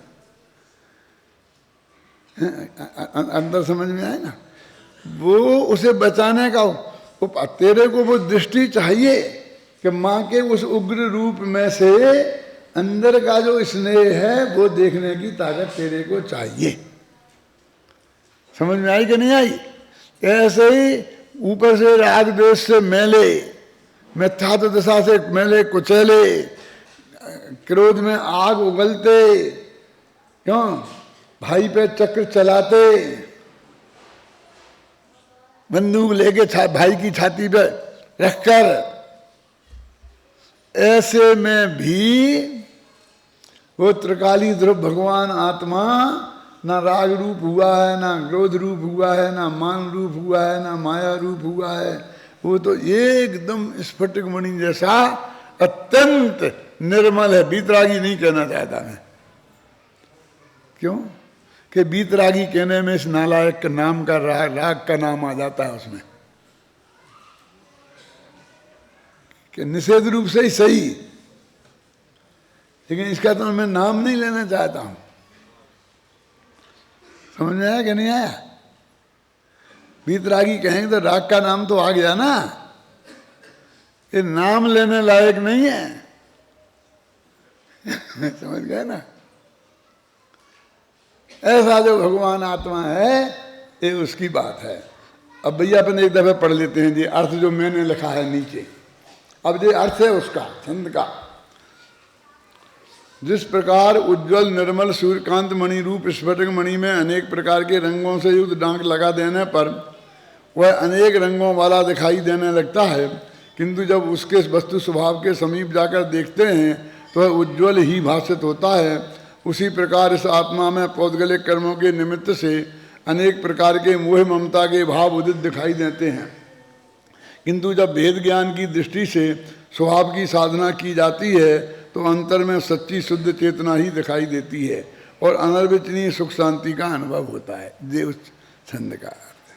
अंदर समझ में आए ना? वो उसे बचाने का तेरे को वो दृष्टि चाहिए कि माँ के उस उग्र रूप में से अंदर का जो स्नेह है वो देखने की ताकत तेरे को चाहिए। समझ में आई कि नहीं आई? ऐसे ही ऊपर से राग द्वेष से मैले, मिथ्यात्व दशा से मैले कुचैले, क्रोध में आग उगलते, क्यों भाई पे चक्र चलाते, बंदूक लेके भाई की छाती पे रखकर, ऐसे में भी वो त्रिकाली ध्रुव भगवान आत्मा ना राग रूप हुआ है, ना क्रोध रूप हुआ है, ना मान रूप हुआ है, ना माया रूप हुआ है। वो तो एकदम स्फटिक मणि जैसा अत्यंत निर्मल है। बीतरागी नहीं कहना चाहता मैं। क्यों? कि बीतरागी कहने में इस नालायक के नाम का राग का नाम आ जाता है उसमें, कि निषेध रूप से ही सही, लेकिन इसका तो मैं नाम नहीं लेना चाहता हूं। समझ में आया कि नहीं आया? बीतरागी कहेंगे तो राग का नाम तो आ गया ना, ये नाम लेने लायक नहीं है। समझ गए ना? ऐसा जो भगवान आत्मा है ये उसकी बात है। अब भैया अपन एक दफे पढ़ लेते हैं जी अर्थ जो मैंने लिखा है नीचे। अब ये अर्थ है उसका छंद का, जिस प्रकार उज्जवल निर्मल सूर्यकांत मणि रूप स्फटिक मणि में अनेक प्रकार के रंगों से युक्त डांक लगा देने पर वह अनेक रंगों वाला दिखाई देने लगता है, किंतु जब उसके वस्तु स्वभाव के समीप जाकर देखते हैं तो वह उज्ज्वल ही भाषित होता है। उसी प्रकार इस आत्मा में पौद्गलिक कर्मों के निमित्त से अनेक प्रकार के मोह ममता के भाव उदित दिखाई देते हैं, किंतु जब भेद ज्ञान की दृष्टि से स्वभाव की साधना की जाती है तो अंतर में सच्ची शुद्ध चेतना ही दिखाई देती है और अनिर्वचनीय सुख शांति का अनुभव होता है। ये उस छंद का अर्थ है।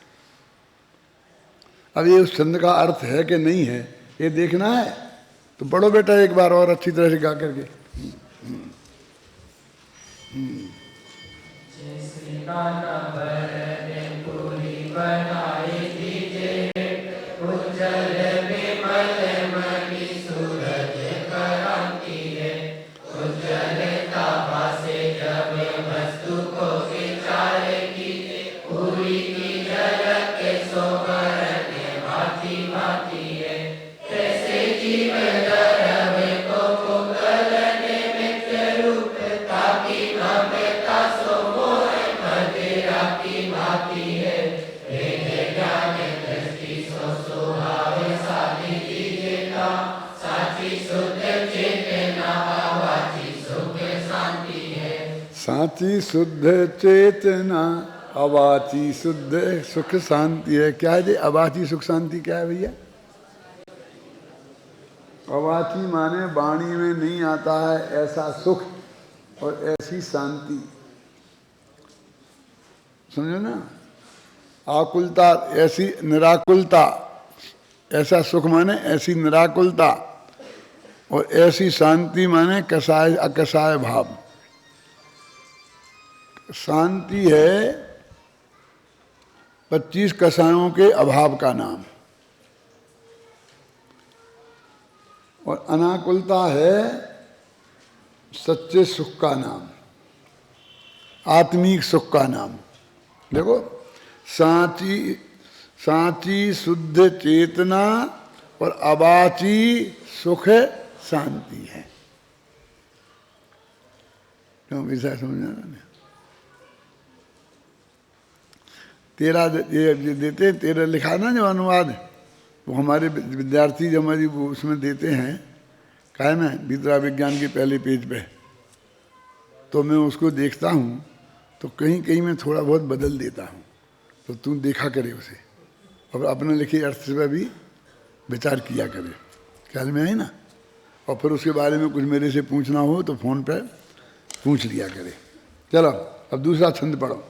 अब ये उस छंद का अर्थ है कि नहीं है ये देखना है, तो पढ़ो बेटा एक बार और अच्छी तरह से गा करके। साची शुद्ध चेतना अवाची शुद्ध सुख शांति है। क्या है जी अवाची सुख शांति? क्या है भैया? अवाची माने वाणी में नहीं आता है ऐसा सुख और ऐसी शांति, समझो ना। आकुलता ऐसी निराकुलता, ऐसा सुख माने ऐसी निराकुलता, और ऐसी शांति माने कसाय अकसाय भाव। शांति है 25 कसायों के अभाव का नाम, और अनाकुलता है सच्चे सुख का नाम, आत्मिक सुख का नाम। देखो, साची शुद्ध चेतना और अवाची सुख शांति है। क्यों विषय समझना ना? तेरा ये देते, तेरा लिखा ना जो अनुवाद, वो हमारे विद्यार्थी जो हमारी वो उसमें देते हैं, कायम है विद्या विज्ञान के पहले पेज पे। तो मैं उसको देखता हूँ तो कहीं कहीं मैं थोड़ा बहुत बदल देता हूँ, तो तू देखा करे उसे और अपने लिखे अर्थ से भी विचार किया करे, ख्याल में है ना। और फिर उसके बारे में कुछ मेरे से पूछना हो तो फ़ोन पे पूछ लिया करे। चलो अब दूसरा छंद पढ़ो।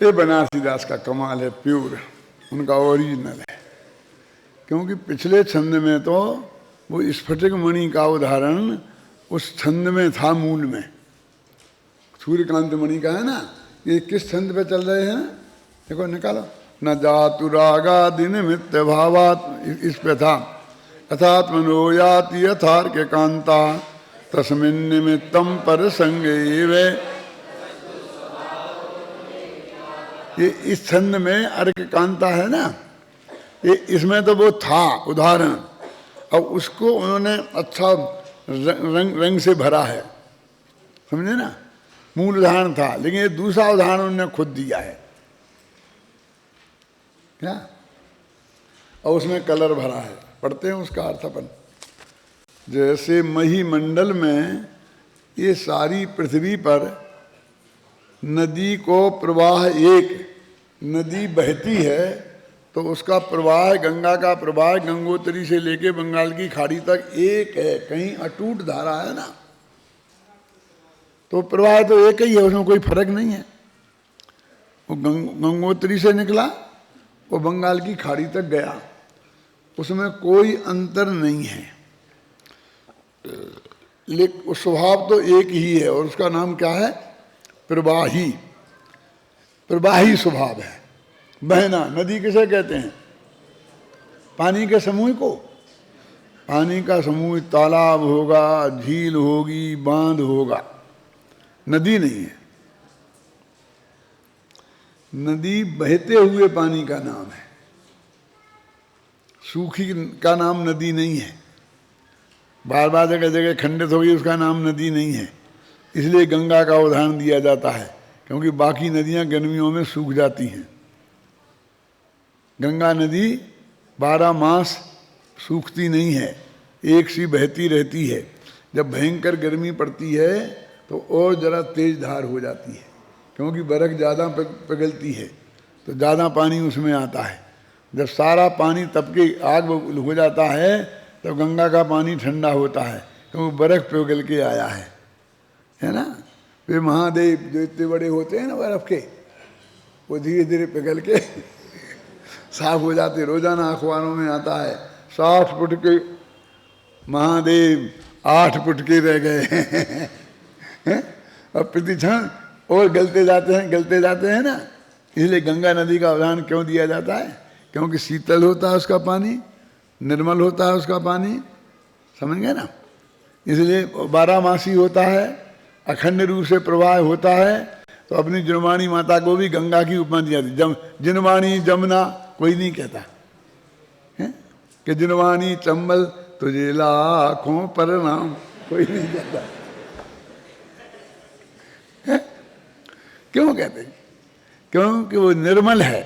ये बनारसीदास का कमाल है, प्योर उनका ओरिजिनल है। क्योंकि पिछले छंद में तो वो स्फटिक मणि का उदाहरण उस छंद में था, मूल में सूर्यकांत मणि का है ना। ये किस छंद पे चल रहे हैं देखो, निकालो। न जातु रागा दिन मित्य भावात, इस पे था। यथात्मनो याति यथार्क कांता तस्मिन् निमित्तम पर संगे। ये इस छंद में अर्क कांता है ना, ये इसमें तो वो था उदाहरण, और उसको उन्होंने अच्छा रंग से भरा है, समझे ना। मूल उदाहरण था, लेकिन ये दूसरा उदाहरण उन्होंने खुद दिया है क्या, और उसमें कलर भरा है। पढ़ते हैं उसका अर्थ अपन। जैसे महीमंडल में ये सारी पृथ्वी पर नदी को प्रवाह, एक नदी बहती है तो उसका प्रवाह, गंगा का प्रवाह गंगोत्री से लेके बंगाल की खाड़ी तक एक है, कहीं अटूट धारा है ना। तो प्रवाह तो एक ही है, उसमें कोई फर्क नहीं है। वो गंगोत्री से निकला, वो बंगाल की खाड़ी तक गया, उसमें कोई अंतर नहीं है। लेकिन स्वभाव तो एक ही है, और उसका नाम क्या है? प्रवाही। प्रवाही स्वभाव है, बहना। नदी किसे कहते हैं? पानी के समूह को। पानी का समूह तालाब होगा, झील होगी, बांध होगा, नदी नहीं है। नदी बहते हुए पानी का नाम है, सूखी का नाम नदी नहीं है। बार बार जगह जगह खंडित हो गई, उसका नाम नदी नहीं है। इसलिए गंगा का उदाहरण दिया जाता है, क्योंकि बाकी नदियां गर्मियों में सूख जाती हैं। गंगा नदी 12 मास सूखती नहीं है, एक सी बहती रहती है। जब भयंकर गर्मी पड़ती है तो और ज़रा तेज धार हो जाती है, क्योंकि बर्फ़ ज़्यादा पिघलती है तो ज़्यादा पानी उसमें आता है। जब सारा पानी तप के आग हो जाता है तो गंगा का पानी ठंडा होता है, क्योंकि बर्फ़ पिघल के आया है ना। वे महादेव जो इतने बड़े होते हैं ना बर्फ़ के, वो धीरे धीरे पिघल के साफ हो जाते। रोजाना अखबारों में आता है 60 फुट के महादेव 8 फुट के रह गए हैं और प्रतिक्षण और गलते जाते हैं ना। इसलिए गंगा नदी का उदाहरण क्यों दिया जाता है? क्योंकि शीतल होता है उसका पानी, निर्मल होता है उसका पानी, समझ गए ना। इसलिए 12 मासी होता है, अखंड रूप से प्रवाह होता है। तो अपनी जिनवाणी माता को भी गंगा की उपमा दी जाती। जिनवाणी जमुना कोई नहीं कहता है कि जिनवाणी चंबल तुझे लाखों प्रणाम, कोई नहीं कहता है? क्यों कहते हैं? क्योंकि वो निर्मल है।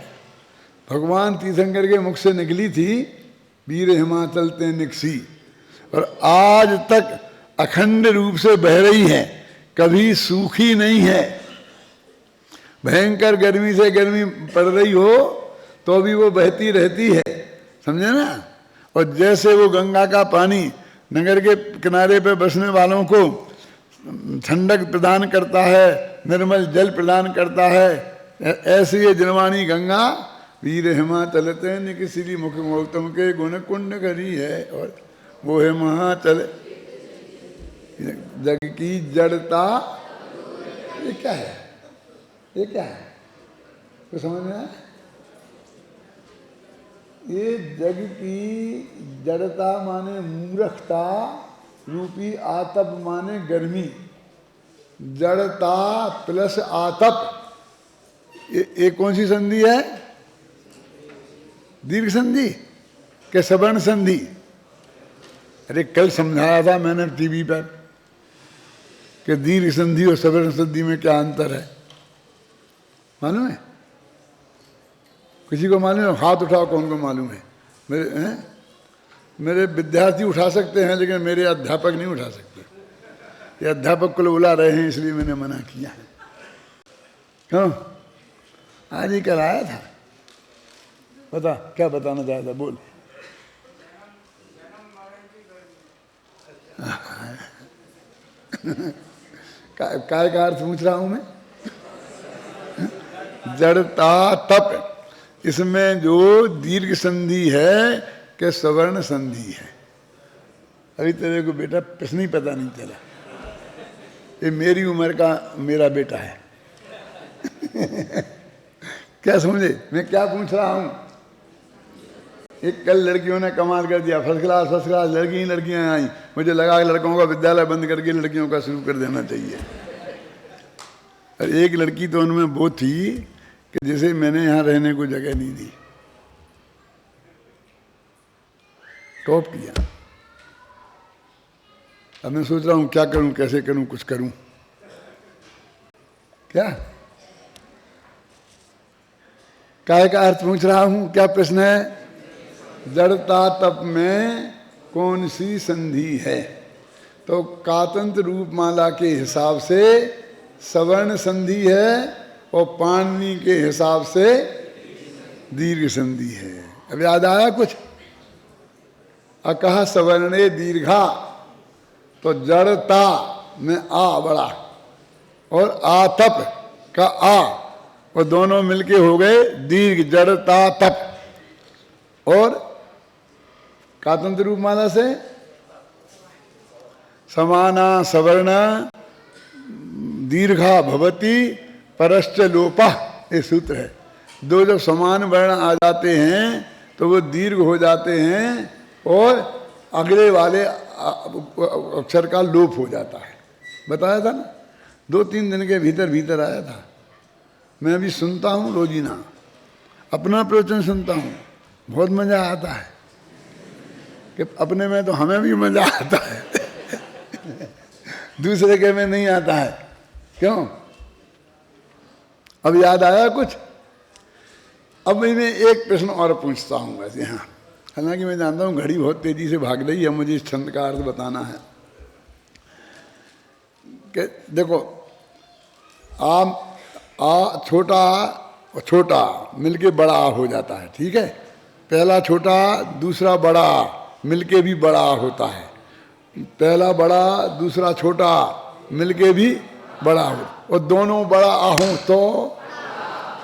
भगवान तीर्थंकर के मुख से निकली थी वीर हिमाचल ते निकसी, और आज तक अखंड रूप से बह रही है, कभी सूखी नहीं है। भयंकर गर्मी से गर्मी पड़ रही हो तो भी वो बहती रहती है, समझे ना। और जैसे वो गंगा का पानी नगर के किनारे पे बसने वालों को ठंडक प्रदान करता है, निर्मल जल प्रदान करता है, ऐसे ये जिनवाणी गंगा वीर हिमाचल ते निकसी मुख गौतम के गुण कुंड करी है। और वो है महाचल जग की जड़ता। ये क्या है? ये क्या है? तो समझ में आया? ये जग की जड़ता माने मूर्खता रूपी, आतप माने गर्मी। जड़ता प्लस आतप, ये कौन सी संधि है? दीर्घ संधि के सवर्ण संधि? अरे कल समझाया था मैंने टीवी पर कि दीर्घ संधि और सवर्ण संधि में क्या अंतर है, मालूम है? किसी को मालूम है? हाथ उठाओ, कौन को मालूम है? मेरे विद्यार्थी उठा सकते हैं, लेकिन मेरे अध्यापक नहीं उठा सकते। ये अध्यापक को बुला रहे हैं, इसलिए मैंने मना किया है। क्यों? आज ही कल आया था। बता, क्या बताना चाहता? बोल। काय का अर्थ पूछ रहा हूं मैं? जड़ता तप, इसमें जो दीर्घ संधि है कि सवर्ण संधि है। अभी तेरे को बेटा प्रश्न ही पता नहीं चला। ये मेरी उम्र का मेरा बेटा है। क्या समझे मैं क्या पूछ रहा हूं? एक कल लड़कियों ने कमाल कर दिया, फर्स्ट क्लास लड़कियां आई। मुझे लगा लड़कों का विद्यालय बंद करके लड़कियों का शुरू कर देना चाहिए। और एक लड़की तो उनमें वो थी कि जिसे मैंने यहाँ रहने को जगह नहीं दी, टॉप किया। अब मैं सोच रहा हूँ क्या करूँ, कैसे करूँ, कुछ करूँ क्या? काय का अर्थ पूछ रहा हूँ, क्या प्रश्न है? जड़ता तप में कौन सी संधि है? तो कातंत्र रूपमाला के हिसाब से सवर्ण संधि है और पाणिनि के हिसाब से दीर्घ संधि है। अब याद आया कुछ? अकह सवर्णे दीर्घा, तो जड़ता में आ बड़ा और आतप का आ, और दोनों मिलके हो गए दीर्घ, जड़ता तप। और कातंत्र रूपमाला से समाना सवर्ण दीर्घा भवति परश्च लोपा, ये सूत्र है। दो जब समान वर्ण आ जाते हैं तो वो दीर्घ हो जाते हैं और अगले वाले अक्षर का लोप हो जाता है। बताया था ना, 2-3 दिन के भीतर भीतर आया था। मैं अभी सुनता हूँ रोजीना, अपना प्रवचन सुनता हूँ, बहुत मज़ा आता है कि अपने में तो हमें भी मज़ा आता है दूसरे के में नहीं आता है। क्यों? अब याद आया कुछ? अब मैं एक प्रश्न और पूछता हूँ वैसे, हाँ, हालांकि मैं जानता हूँ घड़ी बहुत तेजी से भाग रही है, मुझे इस छंद का अर्थ बताना है कि देखो, छोटा छोटा मिलके बड़ा हो जाता है, ठीक है? पहला छोटा दूसरा बड़ा मिलके भी बड़ा होता है, पहला बड़ा दूसरा छोटा मिलके भी बड़ा हो, और दोनों बड़ा हों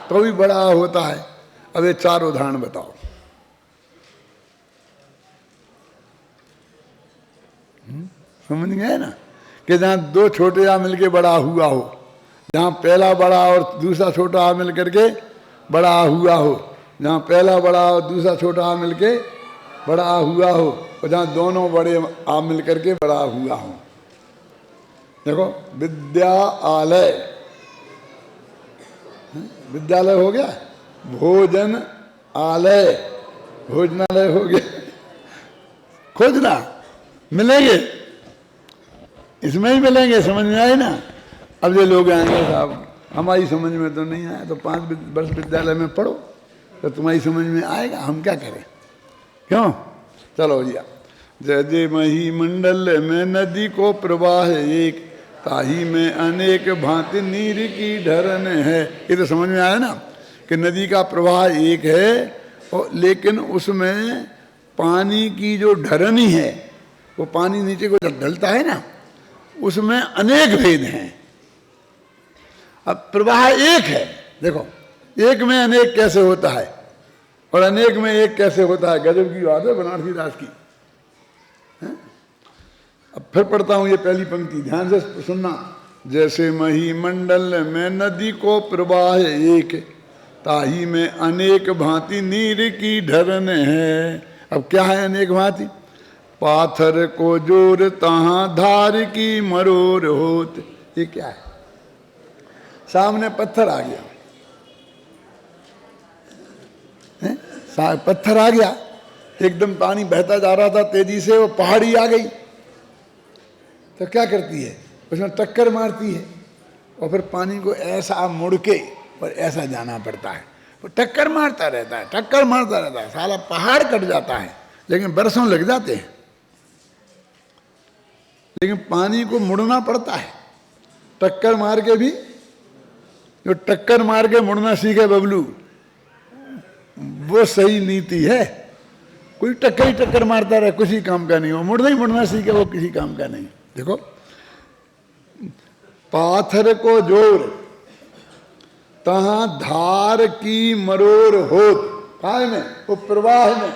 तो भी बड़ा होता है। अब ये 4 उदाहरण बताओ। समझ गए ना कि जहाँ 2 छोटे आ मिलके बड़ा हुआ हो, जहाँ पहला बड़ा और दूसरा छोटा आ मिल करके बड़ा हुआ हो, जहाँ पहला बड़ा और दूसरा छोटा आ मिलके बड़ा हुआ हो, और जहाँ दोनों बड़े आ मिल करके बड़ा हुआ हो। देखो, विद्यालय, विद्यालय हो गया, भोजन आलय, भोजनालय हो गया। खोजना, मिलेंगे, इसमें ही मिलेंगे। समझ में आए ना? अब ये लोग आएंगे, साहब हमारी समझ में तो नहीं आया, तो 5 वर्ष विद्यालय में पढ़ो तो तुम्हारी समझ में आएगा, हम क्या करें? क्यों? चलो जी, जय मही मंडल में नदी को प्रवाह एक, ताही में अनेक भांति नीर की ढरन है। ये तो समझ में आया ना कि नदी का प्रवाह एक है, और लेकिन उसमें पानी की जो ढरनी है, वो पानी नीचे को ढलता है ना, उसमें अनेक भेद हैं। अब प्रवाह एक है, देखो, एक में अनेक कैसे होता है और अनेक में एक कैसे होता है? गजब की बात है बनारसी दास की। अब फिर पढ़ता हूं ये पहली पंक्ति, ध्यान से सुनना। जैसे मही मंडल में नदी को प्रवाह एक, ताही में अनेक भांति नीर की ढरन है। अब क्या है अनेक भांति? पाथर को जोर तहां धार की मरोर होत। ये क्या है? सामने पत्थर आ गया, पत्थर आ गया, एकदम पानी बहता जा रहा था तेजी से, वो पहाड़ी आ गई, तो क्या करती है? उसमें टक्कर मारती है, और फिर पानी को ऐसा मुड़ के और ऐसा जाना पड़ता है। वो टक्कर मारता रहता है, टक्कर मारता रहता है, साला पहाड़ कट जाता है, लेकिन बरसों लग जाते हैं। लेकिन पानी को मुड़ना पड़ता है, टक्कर मार के भी। जो टक्कर मार के मुड़ना सीखे बबलू, वो सही नीति है। कोई टक्कर ही टक्कर मारता रहे, किसी काम का नहीं। वो मुड़ना ही मुड़ना सीखे, वो किसी काम का नहीं। देखो, पाथर को जोर तहां धार की मरोर होत। काय में? वो प्रवाह में।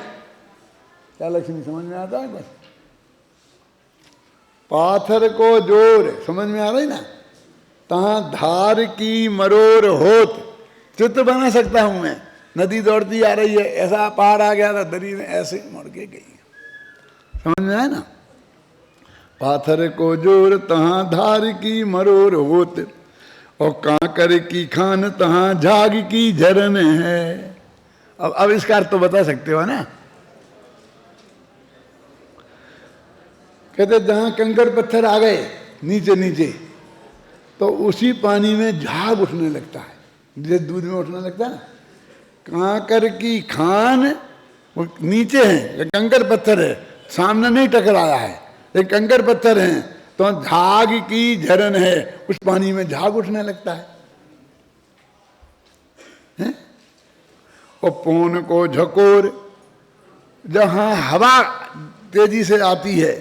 क्या लक्ष्मी समझ में आता है? बस पाथर को जोर, समझ में आ रही ना? तहां धार की मरोर होत। चित्र बना सकता हूं मैं, नदी दौड़ती आ रही है, ऐसा पहाड़ आ गया था, दरी में ऐसे मुड़ के गई। समझ में आया ना? पाथर को जोर तहां धार की मरोर होत, और कांकर की खान तहां झाग की झरन है। अब इसका अर्थ तो बता सकते हो ना? कहते जहां कंकर पत्थर आ गए नीचे नीचे, तो उसी पानी में झाग उठने लगता है, जैसे दूध में उठने लगता है ना। कांकर की खान, वो नीचे है, कंकर पत्थर है, सामने नहीं टकराया है, ये कंकर पत्थर हैं, तो झाग की झरन है, उस पानी में झाग उठने लगता है। और पौन को झकोर, जहां हवा तेजी से आती है,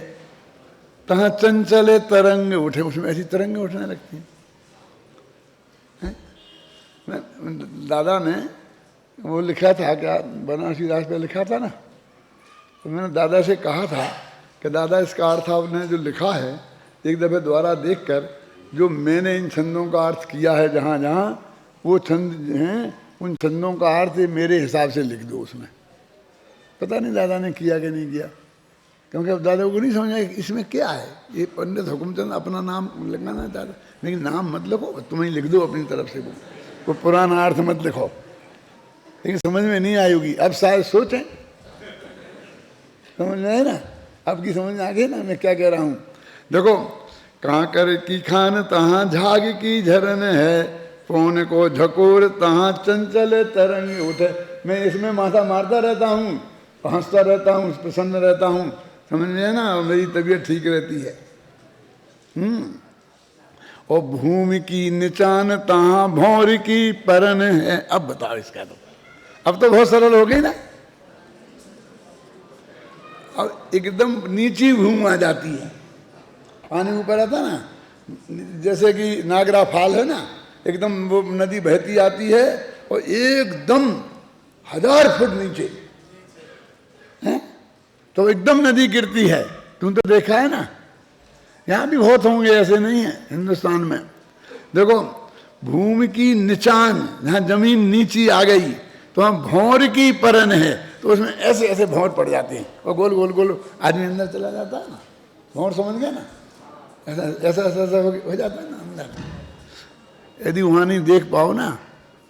तहां चंचले तरंग उठे, उसमें ऐसी तरंग उठने लगती हैं। दादा ने वो लिखा था, क्या बनारसी दास पे लिखा था ना, तो मैंने दादा से कहा था कि दादा इसका अर्थ आपने जो लिखा है एक दफ़े दोबारा देखकर, जो मैंने इन छंदों का अर्थ किया है जहाँ जहाँ वो छंद हैं, उन छंदों का अर्थ मेरे हिसाब से लिख दो उसमें। पता नहीं दादा ने किया कि नहीं किया। क्योंकि अब दादा को नहीं समझ आया इसमें क्या है। ये पंडित हुकुमचंद अपना नाम लगाना चाहता, लेकिन नाम मत लिखो, तुम्हें लिख दो अपनी तरफ से, वो पुराना अर्थ मत लिखो, लेकिन समझ में नहीं आएगी। अब शायद सोचें, समझ में आए ना, आपकी समझ में आ गई ना मैं क्या कह रहा हूँ। देखो, कांकर की खान तहाँ झाग की झरन है, पौन को झकोर तहाँ चंचल तरंग उठे। मैं इसमें माथा मारता रहता हूँ, हंसता रहता हूँ, प्रसन्न रहता हूँ, समझ में है ना, मेरी तबीयत ठीक रहती है। और भूमि की निचान तहाँ भौर की परन है। अब बताओ इसका, तो अब तो बहुत सरल हो गई ना। अब एकदम नीची भूमि आ जाती है, पानी ऊपर आता ना, जैसे कि नागरा फाल है ना, एकदम वो नदी बहती आती है और एकदम 1000 फुट नीचे है, तो एकदम नदी गिरती है। तुम तो देखा है ना, यहाँ भी बहुत होंगे, ऐसे नहीं है हिंदुस्तान में। देखो, भूमि की निचान, जहाँ जमीन नीची आ गई तो वहाँ भौर की परन है, तो उसमें ऐसे ऐसे भौर पड़ जाते हैं और गोल गोल गोल आदमी अंदर चला जाता है ना। भौर समझ गया ना, ऐसा ऐसा ऐसा ऐसा हो जाता है ना अंदर। यदि वहाँ नहीं देख पाओ ना,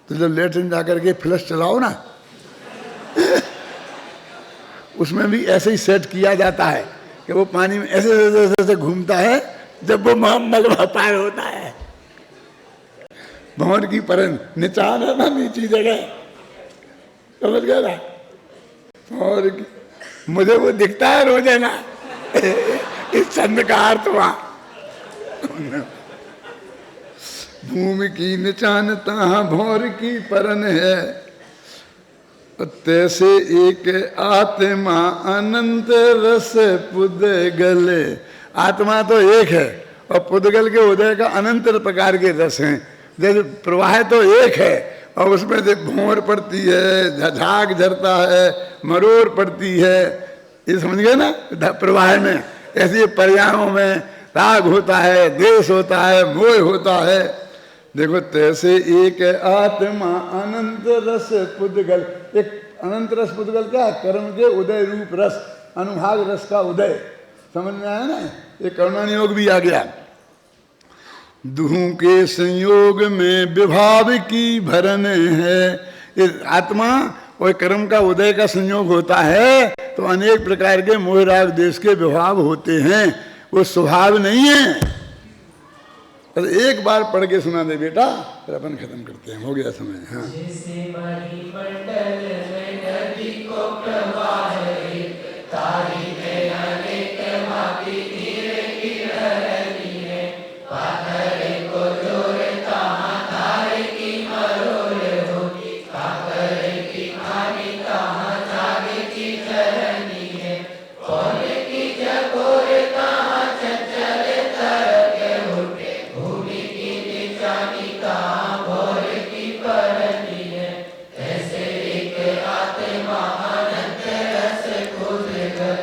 तो जब लेटरिन जाकर के फ्लश चलाओ ना उसमें भी ऐसे ही सेट किया जाता है कि वो पानी में ऐसे ऐसे ऐसे, ऐसे घूमता है जब वो मलबा पार होता है। भौर की परन, निचान है ना, नीची जगह, समझ गया ना। और मुझे वो दिखता है रोजाना इस छंद का अर्थ वहां। भूमि की निचान तहाँ भौर की परन है, तैसे एक आत्मा अनंत रस पुद्गल। आत्मा तो एक है और पुद्गल के उदय का अनंत प्रकार के रस हैं। जैसे प्रवाह तो एक है और उसमें से भौर पड़ती है, झाग झरता है, मरोड़ पड़ती है, ये समझ गए ना प्रवाह में। ऐसे पर्यायों में राग होता है, द्वेष होता है, मोह होता है। देखो, तैसे एक आत्मा अनंत रस पुद्गल। एक अनंत रस पुद्गल क्या है? कर्म के उदय रूप रस, अनुभाग रस का उदय, समझ में आया ना। ये कर्मण योग भी आ गया। दुहू के संयोग में विभाव की भरन है। ये आत्मा और कर्म का उदय का संयोग होता है तो अनेक प्रकार के मोह राग देश के विभाव होते हैं, वो स्वभाव नहीं है। तो एक बार पढ़ के सुना दे बेटा, फिर अपन खत्म करते हैं, हो गया समय। हाँ, जैसे मणिमंडल में नदी को प्रवाह तारी में अनेक भांति धीरे की लहरी है, पाथर को जोरे तहाँ धारे की मरोड़ होगी, काकर की खानी तहाँ जागे की झरनी है, कौन की जगोर तहाँ चंचल तरंग उठे, भूमि की निचानी तहाँ भौर की परनी है, ऐसे एक आत्मा अनंत रस खुदगल,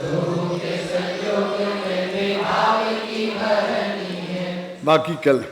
दुहू के संयोग में विभाव की भरनी है। बाकी कल